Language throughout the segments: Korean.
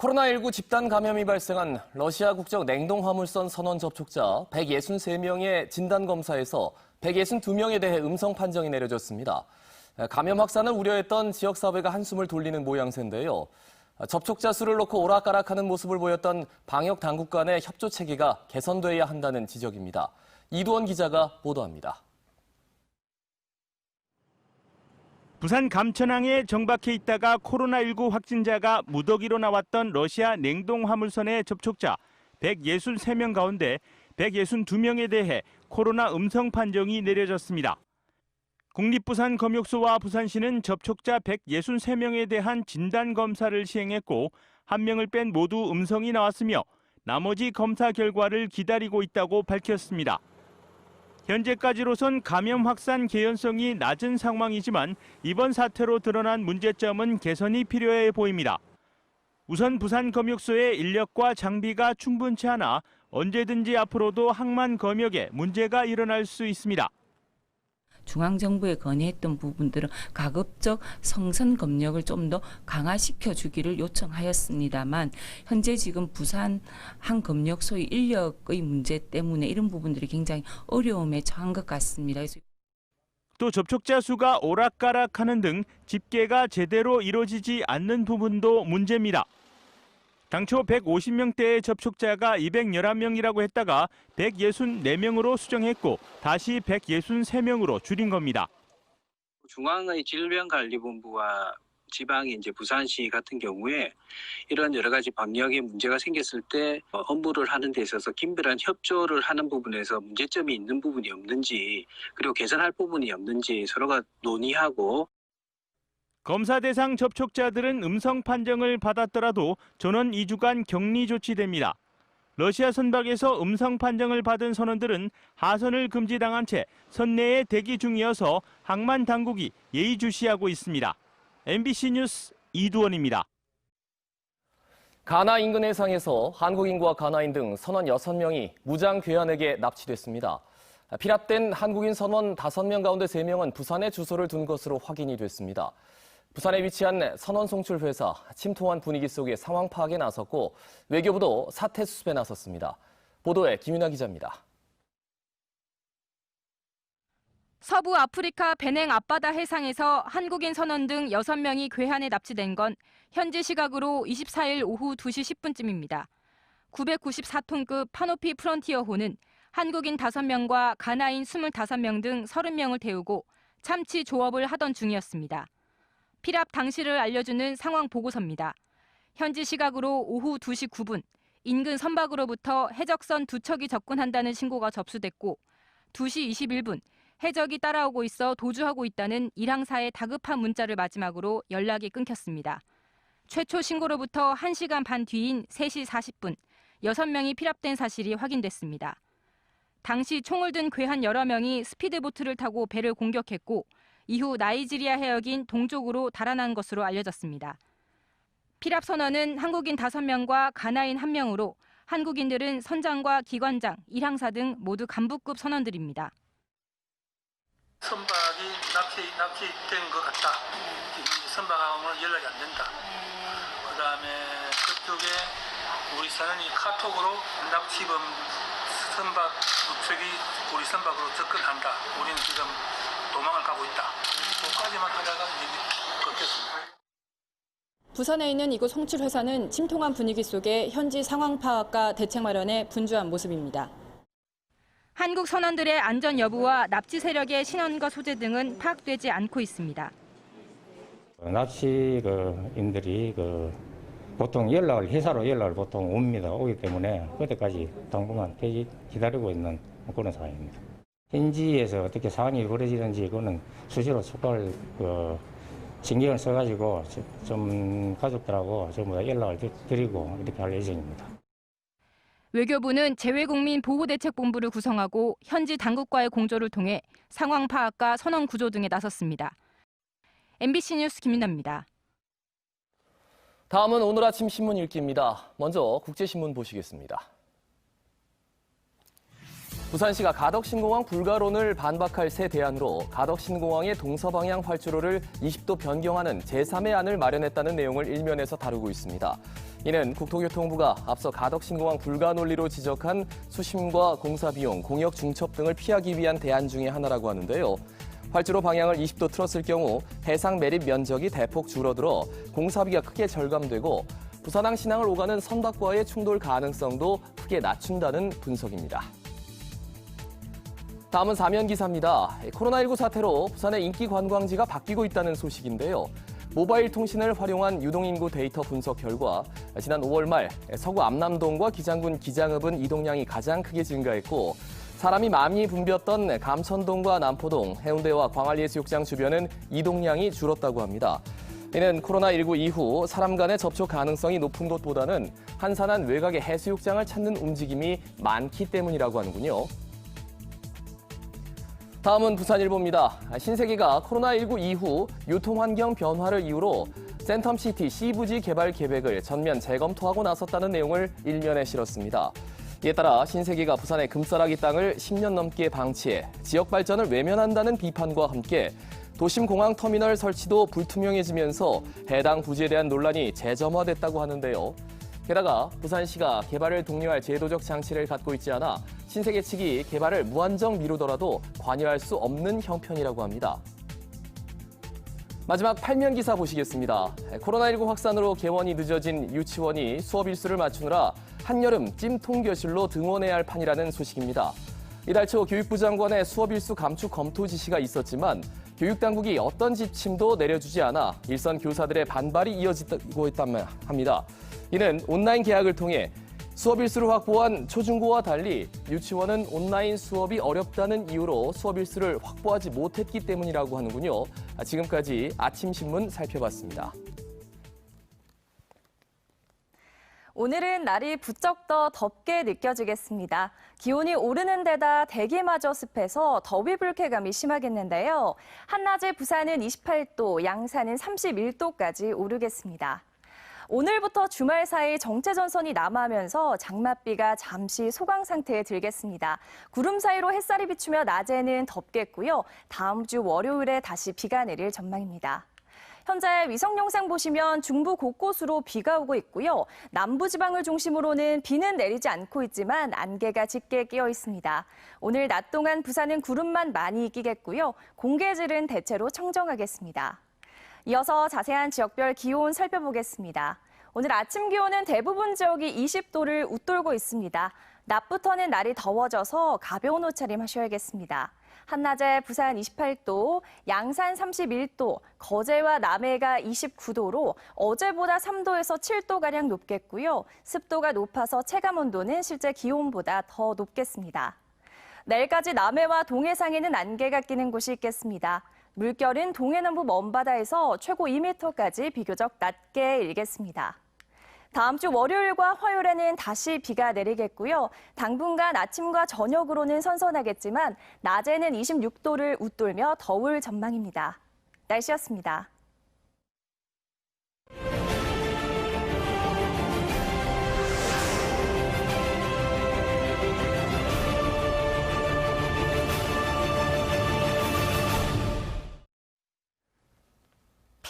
코로나19 집단 감염이 발생한 러시아 국적 냉동화물선 선원 접촉자 163명의 진단검사에서 162명에 대해 음성 판정이 내려졌습니다. 감염 확산을 우려했던 지역사회가 한숨을 돌리는 모양새인데요. 접촉자 수를 놓고 오락가락하는 모습을 보였던 방역당국 간의 협조 체계가 개선돼야 한다는 지적입니다. 이두원 기자가 보도합니다. 부산 감천항에 정박해 있다가 코로나19 확진자가 무더기로 나왔던 러시아 냉동화물선의 접촉자 163명 가운데 162명에 대해 코로나 음성 판정이 내려졌습니다. 국립부산검역소와 부산시는 접촉자 163명에 대한 진단검사를 시행했고 1명을 뺀 모두 음성이 나왔으며 나머지 검사 결과를 기다리고 있다고 밝혔습니다. 현재까지로선 감염 확산 개연성이 낮은 상황이지만 이번 사태로 드러난 문제점은 개선이 필요해 보입니다. 우선 부산검역소의 인력과 장비가 충분치 않아 언제든지 앞으로도 항만 검역에 문제가 일어날 수 있습니다. 중앙정부에 건의했던 부분들은 가급적 성선 검역을 좀 더 강화시켜 주기를 요청하였습니다만 현재 지금 부산 한 검역소의 인력의 문제 때문에 이런 부분들이 굉장히 어려움에 처한 것 같습니다. 또 접촉자 수가 오락가락하는 등 집계가 제대로 이루어지지 않는 부분도 문제입니다. 당초 150명대의 접촉자가 211명이라고 했다가 164명으로 수정했고 다시 163명으로 줄인 겁니다. 중앙의 질병관리본부와 지방의 이제 부산시 같은 경우에 이런 여러 가지 방역에 문제가 생겼을 때 업무를 하는 데 있어서 긴밀한 협조를 하는 부분에서 문제점이 있는 부분이 없는지 그리고 개선할 부분이 없는지 서로가 논의하고 검사 대상 접촉자들은 음성 판정을 받았더라도 전원 2주간 격리 조치됩니다. 러시아 선박에서 음성 판정을 받은 선원들은 하선을 금지당한 채 선내에 대기 중이어서 항만 당국이 예의주시하고 있습니다. MBC 뉴스 이두원입니다. 가나 인근 해상에서 한국인과 가나인 등 선원 6명이 무장 괴한에게 납치됐습니다. 피랍된 한국인 선원 5명 가운데 3명은 부산에 주소를 둔 것으로 확인이 됐습니다. 부산에 위치한 선원 송출 회사, 침통한 분위기 속에 상황 파악에 나섰고 외교부도 사태 수습에 나섰습니다. 보도에 김윤아 기자입니다. 서부 아프리카 베냉 앞바다 해상에서 한국인 선원 등 6명이 괴한에 납치된 건 현지 시각으로 24일 오후 2시 10분쯤입니다. 994톤급 파노피 프론티어호는 한국인 5명과 가나인 25명 등 30명을 태우고 참치 조업을 하던 중이었습니다. 피랍 당시를 알려주는 상황 보고서입니다. 현지 시각으로 오후 2시 9분, 인근 선박으로부터 해적선 2척이 접근한다는 신고가 접수됐고 2시 21분, 해적이 따라오고 있어 도주하고 있다는 일항사의 다급한 문자를 마지막으로 연락이 끊겼습니다. 최초 신고로부터 1시간 반 뒤인 3시 40분, 6명이 피랍된 사실이 확인됐습니다. 당시 총을 든 괴한 여러 명이 스피드보트를 타고 배를 공격했고 이후 나이지리아 해역인 동쪽으로 달아난 것으로 알려졌습니다. 피랍 선원은 한국인 5명과 가나인 1명으로 한국인들은 선장과 기관장, 일항사 등 모두 간부급 선원들입니다. 선박이 납치된 것 같다. 지금 선박하고는 연락이 안 된다. 그다음에 그쪽에 우리 선원이 카톡으로 납치범 선박 우측이 우리 선박으로 접근한다. 우리는 지금 도망을 가고 있다. 그까지만 하다가 이제 끊겼습니다. 부산에 있는 이곳 송출 회사는 침통한 분위기 속에 현지 상황 파악과 대책 마련에 분주한 모습입니다. 한국 선원들의 안전 여부와 납치 세력의 신원과 소재 등은 파악되지 않고 있습니다. 납치인들이 보통 회사로 연락을 보통 옵니다. 오기 때문에 그때까지 당분간 기다리고 있는 그런 상황입니다. 현지에서 어떻게 상황이 벌어지는지 그거는 수시로 속보를 신경을 써가지고 좀 가족들하고 전부 다 연락을 드리고 이렇게 할 예정입니다. 외교부는 재외국민보호대책본부를 구성하고 현지 당국과의 공조를 통해 상황 파악과 선원 구조 등에 나섰습니다. MBC 뉴스 김윤아입니다. 다음은 오늘 아침 신문 읽기입니다. 먼저 국제신문 보시겠습니다. 부산시가 가덕신공항 불가론을 반박할 새 대안으로 가덕신공항의 동서방향 활주로를 20도 변경하는 제3의 안을 마련했다는 내용을 일면에서 다루고 있습니다. 이는 국토교통부가 앞서 가덕신공항 불가 논리로 지적한 수심과 공사 비용, 공역 중첩 등을 피하기 위한 대안 중의 하나라고 하는데요. 활주로 방향을 20도 틀었을 경우 해상 매립 면적이 대폭 줄어들어 공사비가 크게 절감되고 부산항 신항을 오가는 선박과의 충돌 가능성도 크게 낮춘다는 분석입니다. 다음은 사면 기사입니다. 코로나19 사태로 부산의 인기 관광지가 바뀌고 있다는 소식인데요. 모바일 통신을 활용한 유동인구 데이터 분석 결과 지난 5월 말 서구 암남동과 기장군 기장읍은 이동량이 가장 크게 증가했고 사람이 많이 붐볐던 감천동과 남포동, 해운대와 광안리해수욕장 주변은 이동량이 줄었다고 합니다. 이는 코로나19 이후 사람 간의 접촉 가능성이 높은 곳보다는 한산한 외곽의 해수욕장을 찾는 움직임이 많기 때문이라고 하는군요. 다음은 부산일보입니다. 신세계가 코로나19 이후 유통환경 변화를 이유로 센텀시티 C부지 개발 계획을 전면 재검토하고 나섰다는 내용을 일면에 실었습니다. 이에 따라 신세계가 부산의 금싸라기 땅을 10년 넘게 방치해 지역 발전을 외면한다는 비판과 함께 도심 공항 터미널 설치도 불투명해지면서 해당 부지에 대한 논란이 재점화됐다고 하는데요. 게다가 부산시가 개발을 독려할 제도적 장치를 갖고 있지 않아 신세계 측이 개발을 무한정 미루더라도 관여할 수 없는 형편이라고 합니다. 마지막 8면 기사 보시겠습니다. 코로나19 확산으로 개원이 늦어진 유치원이 수업 일수를 맞추느라 한여름 찜통 교실로 등원해야 할 판이라는 소식입니다. 이달 초 교육부 장관의 수업 일수 감축 검토 지시가 있었지만 교육당국이 어떤 지침도 내려주지 않아 일선 교사들의 반발이 이어지고 있다고 합니다. 이는 온라인 계약을 통해 수업 일수를 확보한 초중고와 달리 유치원은 온라인 수업이 어렵다는 이유로 수업 일수를 확보하지 못했기 때문이라고 하는군요. 지금까지 아침신문 살펴봤습니다. 오늘은 날이 부쩍 더 덥게 느껴지겠습니다. 기온이 오르는 데다 대기마저 습해서 더위 불쾌감이 심하겠는데요. 한낮에 부산은 28도, 양산은 31도까지 오르겠습니다. 오늘부터 주말 사이 정체전선이 남하면서 장맛비가 잠시 소강 상태에 들겠습니다. 구름 사이로 햇살이 비추며 낮에는 덥겠고요. 다음 주 월요일에 다시 비가 내릴 전망입니다. 현재 위성 영상 보시면 중부 곳곳으로 비가 오고 있고요. 남부지방을 중심으로는 비는 내리지 않고 있지만 안개가 짙게 끼어 있습니다. 오늘 낮 동안 부산은 구름만 많이 끼겠고요. 공기질은 대체로 청정하겠습니다. 이어서 자세한 지역별 기온 살펴보겠습니다. 오늘 아침 기온은 대부분 지역이 20도를 웃돌고 있습니다. 낮부터는 날이 더워져서 가벼운 옷차림 하셔야겠습니다. 한낮에 부산 28도, 양산 31도, 거제와 남해가 29도로 어제보다 3도에서 7도가량 높겠고요. 습도가 높아서 체감온도는 실제 기온보다 더 높겠습니다. 내일까지 남해와 동해상에는 안개가 끼는 곳이 있겠습니다. 물결은 동해남부 먼바다에서 최고 2m까지 비교적 낮게 일겠습니다. 다음 주 월요일과 화요일에는 다시 비가 내리겠고요. 당분간 아침과 저녁으로는 선선하겠지만 낮에는 26도를 웃돌며 더울 전망입니다. 날씨였습니다.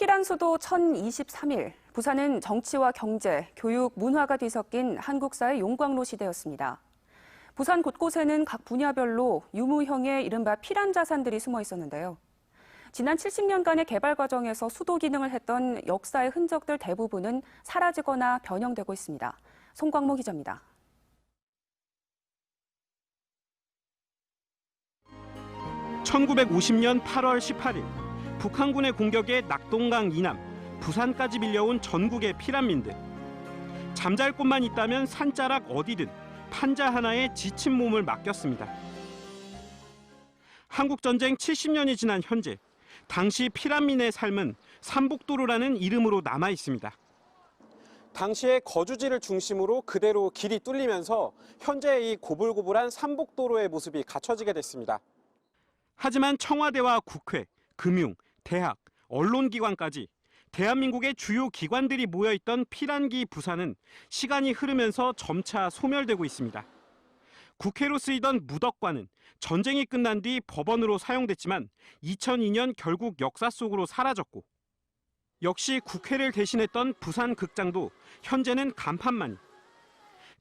피란 수도 1023일, 부산은 정치와 경제, 교육, 문화가 뒤섞인 한국사의 용광로 시대였습니다. 부산 곳곳에는 각 분야별로 유무형의 이른바 피란 자산들이 숨어 있었는데요. 지난 70년간의 개발 과정에서 수도 기능을 했던 역사의 흔적들 대부분은 사라지거나 변형되고 있습니다. 송광모 기자입니다. (1950년 8월 18일) 북한군의 공격에 낙동강 이남, 부산까지 밀려온 전국의 피란민들. 잠잘 곳만 있다면 산자락 어디든 판자 하나에 지친 몸을 맡겼습니다. 한국전쟁 70년이 지난 현재, 당시 피란민의 삶은 삼복도로라는 이름으로 남아 있습니다. 당시의 거주지를 중심으로 그대로 길이 뚫리면서 현재 이 고불고불한 삼복도로의 모습이 갖춰지게 됐습니다. 하지만 청와대와 국회, 금융, 대학, 언론기관까지 대한민국의 주요 기관들이 모여있던 피란기 부산은 시간이 흐르면서 점차 소멸되고 있습니다. 국회로 쓰이던 무덕관은 전쟁이 끝난 뒤 법원으로 사용됐지만 2002년 결국 역사 속으로 사라졌고, 역시 국회를 대신했던 부산극장도 현재는 간판만이.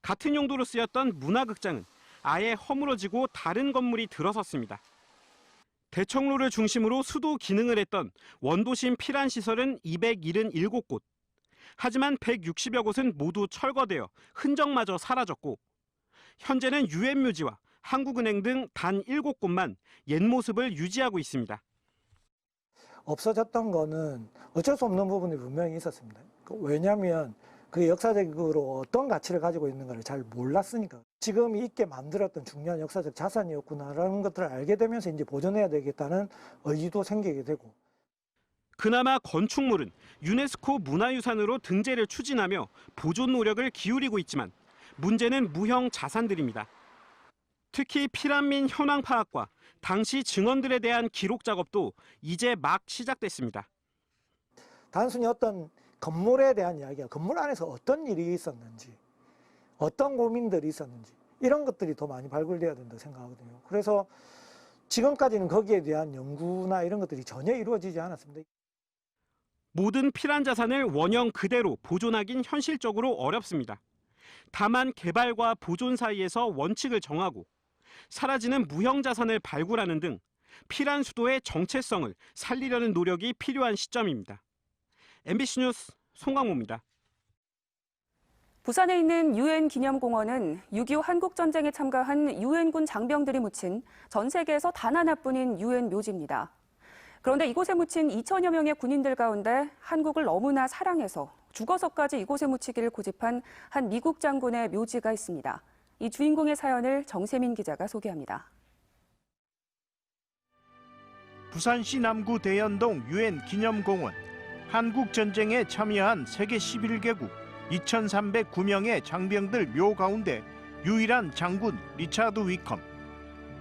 같은 용도로 쓰였던 문화극장은 아예 허물어지고 다른 건물이 들어섰습니다. 대청로를 중심으로 수도 기능을 했던 원도심 피란시설은 277곳. 하지만 160여 곳은 모두 철거되어 흔적마저 사라졌고 현재는 유엔묘지와 한국은행 등 단 7곳만 옛 모습을 유지하고 있습니다. 없어졌던 거는 어쩔 수 없는 부분이 분명히 있었습니다. 왜냐하면 그 역사적으로 어떤 가치를 가지고 있는가를 잘 몰랐으니까. 지금 있게 만들었던 중요한 역사적 자산이었구나라는 것들을 알게 되면서 이제 보존해야 되겠다는 의지도 생기게 되고. 그나마 건축물은 유네스코 문화유산으로 등재를 추진하며 보존 노력을 기울이고 있지만 문제는 무형 자산들입니다. 특히 피란민 현황 파악과 당시 증언들에 대한 기록 작업도 이제 막 시작됐습니다. 단순히 어떤 건물에 대한 이야기가 건물 안에서 어떤 일이 있었는지, 어떤 고민들이 있었는지 이런 것들이 더 많이 발굴돼야 된다고 생각하거든요. 그래서 지금까지는 거기에 대한 연구나 이런 것들이 전혀 이루어지지 않았습니다. 모든 피란 자산을 원형 그대로 보존하긴 현실적으로 어렵습니다. 다만 개발과 보존 사이에서 원칙을 정하고 사라지는 무형 자산을 발굴하는 등 피란 수도의 정체성을 살리려는 노력이 필요한 시점입니다. MBC 뉴스 송강모입니다. 부산에 있는 유엔 기념공원은 6.25 한국전쟁에 참가한 유엔군 장병들이 묻힌 전 세계에서 단 하나뿐인 유엔 묘지입니다. 그런데 이곳에 묻힌 2천여 명의 군인들 가운데 한국을 너무나 사랑해서 죽어서까지 이곳에 묻히기를 고집한 한 미국 장군의 묘지가 있습니다. 이 주인공의 사연을 정세민 기자가 소개합니다. 부산시 남구 대연동 유엔 기념공원. 한국 전쟁에 참여한 세계 11개국 2,309명의 장병들 묘 가운데 유일한 장군 리차드 위컴.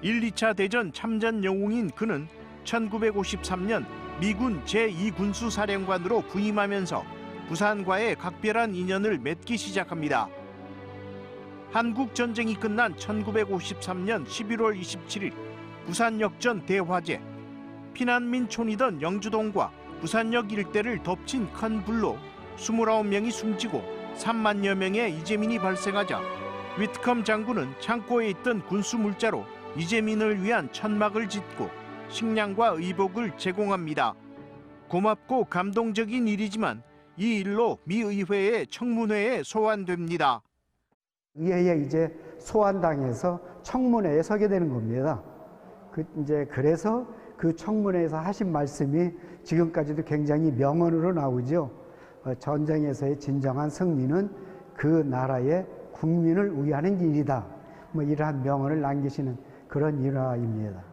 1, 2차 대전 참전 영웅인 그는 1953년 미군 제2군수사령관으로 부임하면서 부산과의 각별한 인연을 맺기 시작합니다. 한국 전쟁이 끝난 1953년 11월 27일 부산역전 대화재. 피난민촌이던 영주동과 부산역 일대를 덮친 큰 불로 29명이 숨지고 3만여 명의 이재민이 발생하자 위트컴 장군은 창고에 있던 군수 물자로 이재민을 위한 천막을 짓고 식량과 의복을 제공합니다. 고맙고 감동적인 일이지만 이 일로 미 의회의 청문회에 소환됩니다. 의회에 이제 소환당해서 청문회에 서게 되는 겁니다. 그래서 그 청문회에서 하신 말씀이 지금까지도 굉장히 명언으로 나오죠. 전쟁에서의 진정한 승리는 그 나라의 국민을 위하는 일이다. 이러한 명언을 남기시는 그런 일화입니다.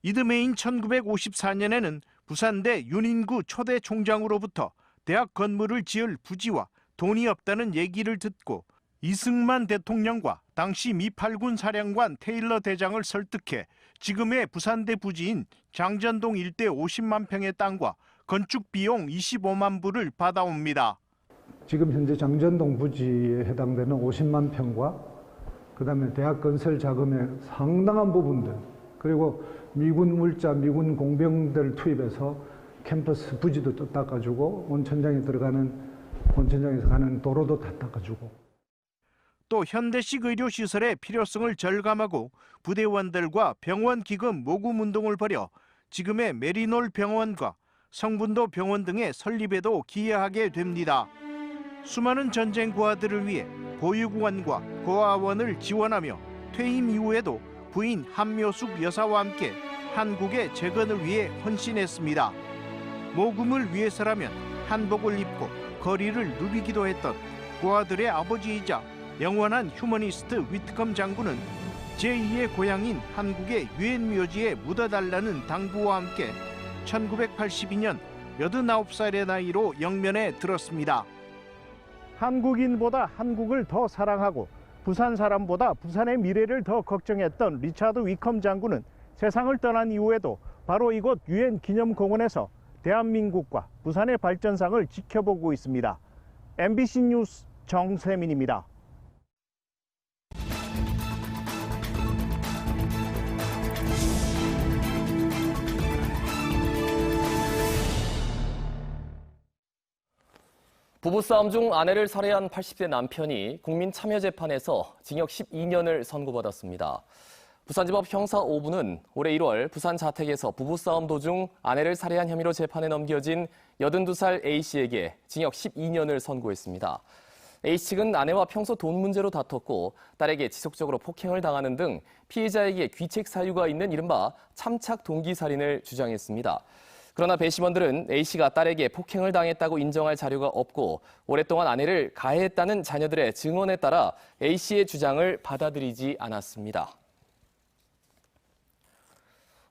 이듬해인 1954년에는 부산대 윤인구 초대 총장으로부터 대학 건물을 지을 부지와 돈이 없다는 얘기를 듣고 이승만 대통령과 당시 미 8군 사령관 테일러 대장을 설득해 지금의 부산대 부지인 장전동 일대 50만 평의 땅과 건축 비용 25만 불을 받아옵니다. 지금 현재 장전동 부지에 해당되는 50만 평과 그다음에 대학 건설 자금의 상당한 부분들 그리고 미군 물자, 미군 공병들 투입해서 캠퍼스 부지도 또 닦아주고 온천장에서 가는 도로도 다 닦아주고 또 현대식 의료시설의 필요성을 절감하고 부대원들과 병원 기금 모금 운동을 벌여 지금의 메리놀 병원과 성분도 병원 등의 설립에도 기여하게 됩니다. 수많은 전쟁 고아들을 위해 보육원과 고아원을 지원하며 퇴임 이후에도 부인 한묘숙 여사와 함께 한국의 재건을 위해 헌신했습니다. 모금을 위해서라면 한복을 입고 거리를 누비기도 했던 고아들의 아버지이자 영원한 휴머니스트 위트컴 장군은 제2의 고향인 한국의 유엔 묘지에 묻어달라는 당부와 함께 1982년 89살의 나이로 영면에 들었습니다. 한국인보다 한국을 더 사랑하고 부산 사람보다 부산의 미래를 더 걱정했던 리차드 위컴 장군은 세상을 떠난 이후에도 바로 이곳 유엔 기념공원에서 대한민국과 부산의 발전상을 지켜보고 있습니다. MBC 뉴스 정세민입니다. 부부싸움 중 아내를 살해한 80대 남편이 국민참여재판에서 징역 12년을 선고받았습니다. 부산지법 형사 5부는 올해 1월 부산 자택에서 부부싸움 도중 아내를 살해한 혐의로 재판에 넘겨진 82살 A씨에게 징역 12년을 선고했습니다. A씨 측은 아내와 평소 돈 문제로 다퉜고 딸에게 지속적으로 폭행을 당하는 등 피해자에게 귀책 사유가 있는 이른바 참착 동기살인을 주장했습니다. 그러나 배심원들은 A씨가 딸에게 폭행을 당했다고 인정할 자료가 없고 오랫동안 아내를 가해했다는 자녀들의 증언에 따라 A씨의 주장을 받아들이지 않았습니다.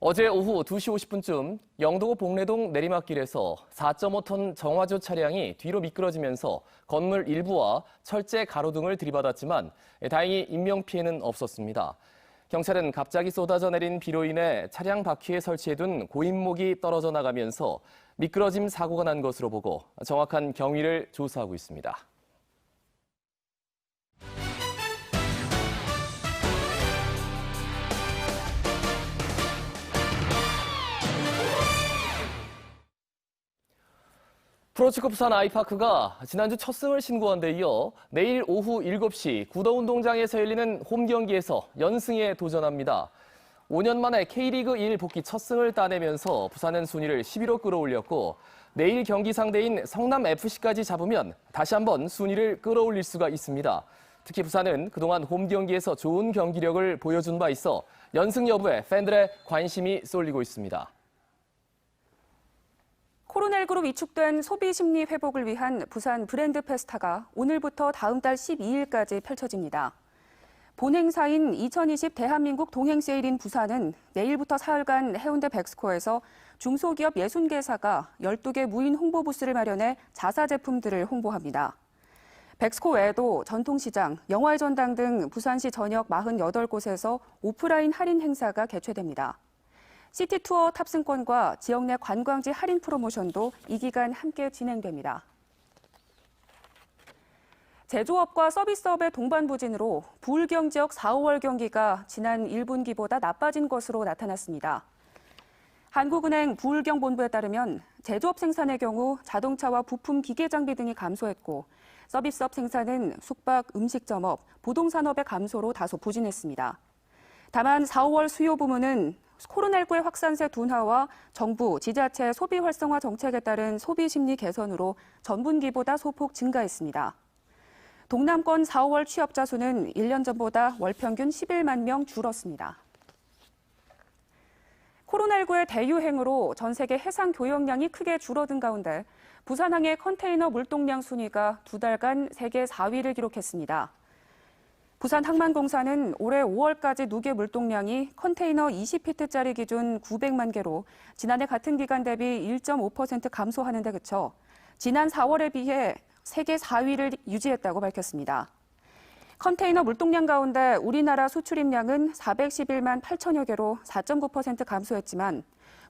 어제 오후 2시 50분쯤 영도구 복례동 내리막길에서 4.5톤 정화조 차량이 뒤로 미끄러지면서 건물 일부와 철제 가로등을 들이받았지만 다행히 인명피해는 없었습니다. 경찰은 갑자기 쏟아져 내린 비로 인해 차량 바퀴에 설치해둔 고인목이 떨어져 나가면서 미끄러짐 사고가 난 것으로 보고 정확한 경위를 조사하고 있습니다. 프로축구 부산 아이파크가 지난주 첫 승을 신고한 데 이어 내일 오후 7시 구도운동장에서 열리는 홈 경기에서 연승에 도전합니다. 5년 만에 K리그 1 복귀 첫 승을 따내면서 부산은 순위를 10위로 끌어올렸고 내일 경기 상대인 성남FC까지 잡으면 다시 한번 순위를 끌어올릴 수가 있습니다. 특히 부산은 그동안 홈 경기에서 좋은 경기력을 보여준 바 있어 연승 여부에 팬들의 관심이 쏠리고 있습니다. 코로나19로 위축된 소비 심리 회복을 위한 부산 브랜드 페스타가 오늘부터 다음 달 12일까지 펼쳐집니다. 본행사인 2020 대한민국 동행세일인 부산은 내일부터 사흘간 해운대 백스코에서 중소기업 60개사가 12개 무인 홍보 부스를 마련해 자사 제품들을 홍보합니다. 백스코 외에도 전통시장, 영화의 전당 등 부산시 전역 48곳에서 오프라인 할인 행사가 개최됩니다. 시티투어 탑승권과 지역 내 관광지 할인 프로모션도 이 기간 함께 진행됩니다. 제조업과 서비스업의 동반부진으로 부울경 지역 4, 5월 경기가 지난 1분기보다 나빠진 것으로 나타났습니다. 한국은행 부울경 본부에 따르면 제조업 생산의 경우 자동차와 부품 기계 장비 등이 감소했고 서비스업 생산은 숙박, 음식점업, 부동산업의 감소로 다소 부진했습니다. 다만 4, 5월 수요 부문은 코로나19의 확산세 둔화와 정부, 지자체 소비 활성화 정책에 따른 소비 심리 개선으로 전분기보다 소폭 증가했습니다. 동남권 4, 5월 취업자 수는 1년 전보다 월 평균 11만 명 줄었습니다. 코로나19의 대유행으로 전 세계 해상 교역량이 크게 줄어든 가운데 부산항의 컨테이너 물동량 순위가 2달간 세계 4위를 기록했습니다. 부산항만공사는 올해 5월까지 누계 물동량이 컨테이너 20피트짜리 기준 900만 개로 지난해 같은 기간 대비 1.5% 감소하는 데 그쳐 지난 4월에 비해 세계 4위를 유지했다고 밝혔습니다. 컨테이너 물동량 가운데 우리나라 수출입량은 411만 8천여 개로 4.9% 감소했지만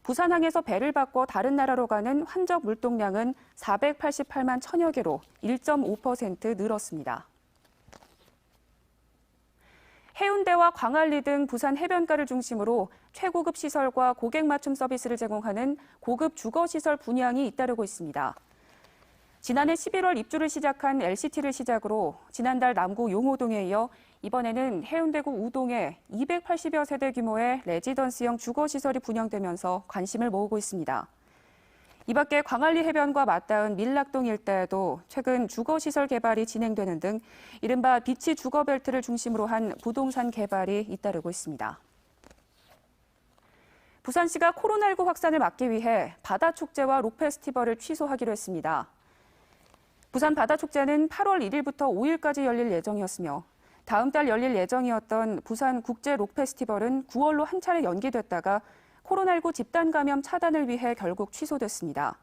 부산항에서 배를 바꿔 다른 나라로 가는 환적 물동량은 488만 1천여 개로 1.5% 늘었습니다. 해운대와 광안리 등 부산 해변가를 중심으로 최고급 시설과 고객 맞춤 서비스를 제공하는 고급 주거시설 분양이 잇따르고 있습니다. 지난해 11월 입주를 시작한 LCT를 시작으로 지난달 남구 용호동에 이어 이번에는 해운대구 우동에 280여 세대 규모의 레지던스형 주거시설이 분양되면서 관심을 모으고 있습니다. 이 밖에 광안리 해변과 맞닿은 밀락동 일대에도 최근 주거시설 개발이 진행되는 등 이른바 비치 주거벨트를 중심으로 한 부동산 개발이 잇따르고 있습니다. 부산시가 코로나19 확산을 막기 위해 바다축제와 록페스티벌을 취소하기로 했습니다. 부산 바다축제는 8월 1일부터 5일까지 열릴 예정이었으며 다음 달 열릴 예정이었던 부산 국제 록페스티벌은 9월로 한 차례 연기됐다가 코로나19 집단 감염 차단을 위해 결국 취소됐습니다.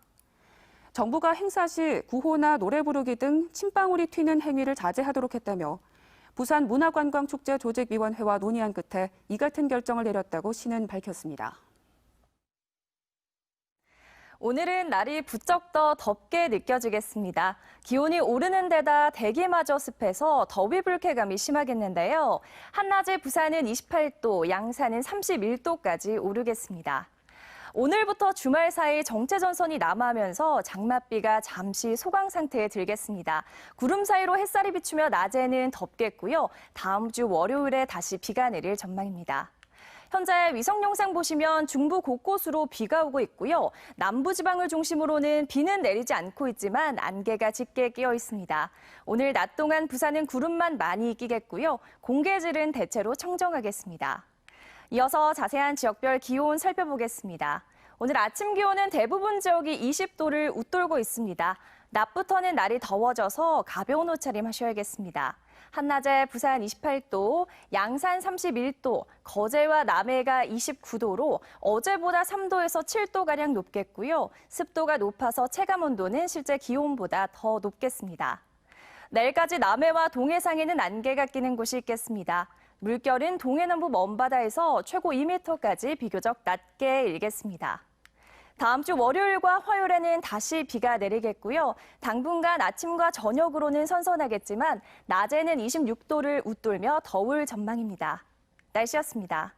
정부가 행사 시 구호나 노래 부르기 등 침방울이 튀는 행위를 자제하도록 했다며 부산 문화관광축제 조직위원회와 논의한 끝에 이 같은 결정을 내렸다고 시는 밝혔습니다. 오늘은 날이 부쩍 더 덥게 느껴지겠습니다. 기온이 오르는 데다 대기마저 습해서 더위 불쾌감이 심하겠는데요. 한낮에 부산은 28도, 양산은 31도까지 오르겠습니다. 오늘부터 주말 사이 정체전선이 남하면서 장맛비가 잠시 소강 상태에 들겠습니다. 구름 사이로 햇살이 비추며 낮에는 덥겠고요. 다음 주 월요일에 다시 비가 내릴 전망입니다. 현재 위성 영상 보시면 중부 곳곳으로 비가 오고 있고요. 남부지방을 중심으로는 비는 내리지 않고 있지만 안개가 짙게 끼어 있습니다. 오늘 낮 동안 부산은 구름만 많이 끼겠고요. 공기질은 대체로 청정하겠습니다. 이어서 자세한 지역별 기온 살펴보겠습니다. 오늘 아침 기온은 대부분 지역이 20도를 웃돌고 있습니다. 낮부터는 날이 더워져서 가벼운 옷차림 하셔야겠습니다. 한낮에 부산 28도, 양산 31도, 거제와 남해가 29도로 어제보다 3도에서 7도가량 높겠고요. 습도가 높아서 체감온도는 실제 기온보다 더 높겠습니다. 내일까지 남해와 동해상에는 안개가 끼는 곳이 있겠습니다. 물결은 동해남부 먼바다에서 최고 2m까지 비교적 낮게 일겠습니다. 다음 주 월요일과 화요일에는 다시 비가 내리겠고요. 당분간 아침과 저녁으로는 선선하겠지만 낮에는 26도를 웃돌며 더울 전망입니다. 날씨였습니다.